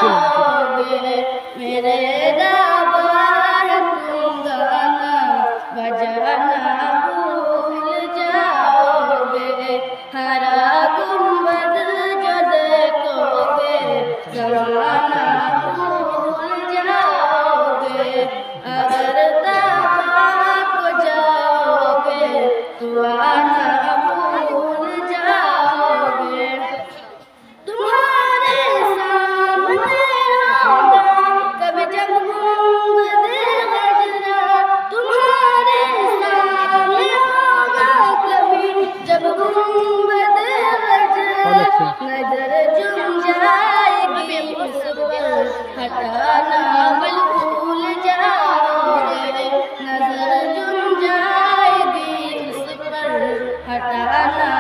जाओगे, मेरे दरबार तुम गाना बजाना भूल जाओगे। हरा गुंबद जो देखोगे, जमाना भूल जाओगे। अगर दरबार को जाओगे तो आना भूल जाओगे। तुम्हारे सामने होगा कभी जब गुंबद गजरा, तुम्हारे सामने होगा कभी जब गुंबद गजरा। नजर झुम जाएगी उस पर, हटाना भूल जाओगे। नजर झुम जाएगी उस पर, हटाना